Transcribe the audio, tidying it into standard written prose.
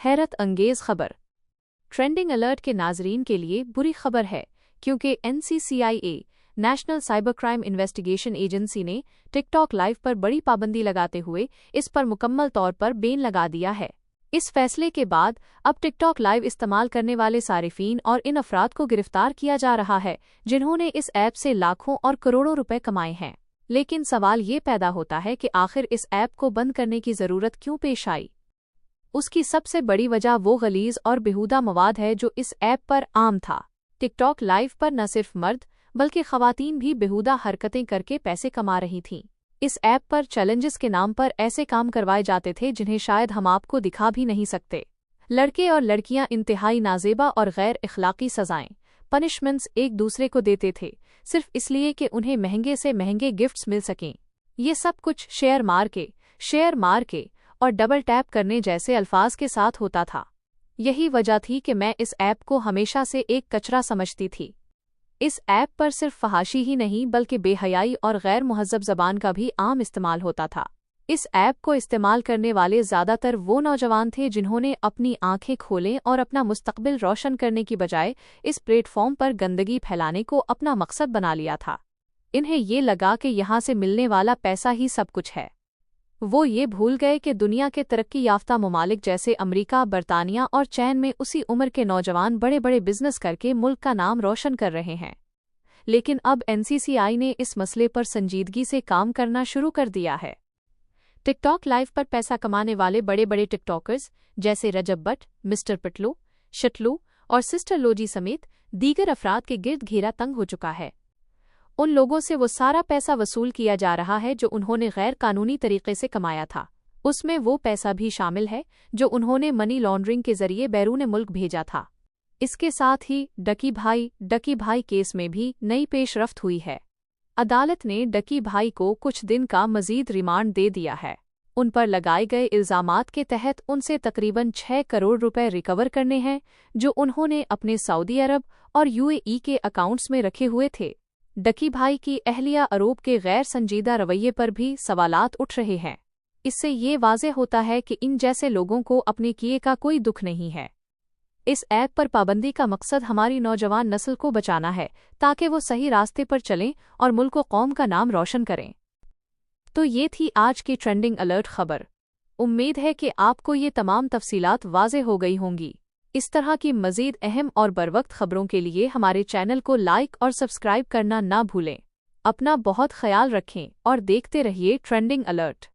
हैरत अंगेज खबर। Trending alert के नाजरीन के लिए बुरी खबर है, क्योंकि NCCIA national cyber crime investigation agency ने टिकटॉक लाइव पर बड़ी पाबंदी लगाते हुए इस पर मुकम्मल तौर पर बैन लगा दिया है। इस फैसले के बाद अब टिकटॉक लाइव इस्तेमाल करने वाले सारिफीन और इन अफराद को गिरफ्तार किया जा रहा है जिन्होंने इस ऐप से लाखों और करोड़ों रुपए कमाए हैं। लेकिन सवाल ये पैदा होता है कि आखिर इस ऐप को बंद करने की जरूरत क्यों पेश आई। उसकी सबसे बड़ी वजह वो गलीज और बेहुदा मवाद है जो इस ऐप पर आम था। टिकटॉक लाइव पर न सिर्फ मर्द बल्कि खवातीन भी बेहुदा हरकतें करके पैसे कमा रही थीं। इस ऐप पर चैलेंजेस के नाम पर ऐसे काम करवाए जाते थे जिन्हें शायद हम आपको दिखा भी नहीं सकते। लड़के और लड़कियां इंतहाई नाजेबा और गैर इखलाकी सजाएं, पनिशमेंट्स एक दूसरे को देते थे, सिर्फ इसलिए कि उन्हें महंगे से महंगे गिफ्ट्स मिल सकें। ये सब कुछ शेयर मार के और डबल टैप करने जैसे अल्फाज के साथ होता था। यही वजह थी कि मैं इस ऐप को हमेशा से एक कचरा समझती थी। इस ऐप पर सिर्फ फहाशी ही नहीं बल्कि बेहयाई और गैर मुहज़्ज़ब ज़बान का भी आम इस्तेमाल होता था। इस ऐप को इस्तेमाल करने वाले ज़्यादातर वो नौजवान थे जिन्होंने अपनी आंखें खोलें और अपना मुस्तकबिल रोशन करने की बजाय इस प्लेटफॉर्म पर गंदगी फैलाने को अपना मकसद बना लिया था। इन्हें ये लगा कि यहाँ से मिलने वाला पैसा ही सब कुछ है। वो ये भूल गए कि दुनिया के तरक्की याफ्ता ममालिक जैसे अमरीका, बरतानिया और चीन में उसी उम्र के नौजवान बड़े बड़े बिजनेस करके मुल्क का नाम रोशन कर रहे हैं। लेकिन अब NCCI ने इस मसले पर संजीदगी से काम करना शुरू कर दिया है। टिकटॉक लाइव पर पैसा कमाने वाले बड़े बड़े टिकटॉकर्स जैसे रजब बट, मिस्टर पिटलू, शटलू और सिस्टर लोजी समेत दीगर अफराद के गिर्द घेरा तंग हो चुका है। उन लोगों से वो सारा पैसा वसूल किया जा रहा है जो उन्होंने गैर कानूनी तरीके से कमाया था। उसमें वो पैसा भी शामिल है जो उन्होंने मनी लॉन्ड्रिंग के जरिए बैरून मुल्क भेजा था। इसके साथ ही डकी भाई केस में भी नई पेशरफ्त हुई है। अदालत ने डकी भाई को कुछ दिन का मजीद रिमांड दे दिया है। उन पर लगाए गए इल्जामात के तहत उनसे तकरीबन 6 करोड़ रुपए रिकवर करने हैं जो उन्होंने अपने सऊदी अरब और UAE के अकाउंट्स में रखे हुए थे। डकी भाई की अहलिया आरोप के गैर संजीदा रवैये पर भी सवालात उठ रहे हैं। इससे ये वाज़ेह होता है कि इन जैसे लोगों को अपने किए का कोई दुख नहीं है। इस ऐप पर पाबंदी का मकसद हमारी नौजवान नस्ल को बचाना है ताकि वो सही रास्ते पर चलें और मुल्क व कौम का नाम रोशन करें। तो ये थी आज की ट्रेंडिंग अलर्ट खबर। उम्मीद है कि आपको ये तमाम तफसीलात वाज़ेह हो गई होंगी। इस तरह की मज़ीद अहम और बरवक्त खबरों के लिए हमारे चैनल को लाइक और सब्सक्राइब करना ना भूलें। अपना बहुत ख्याल रखें और देखते रहिए ट्रेंडिंग अलर्ट।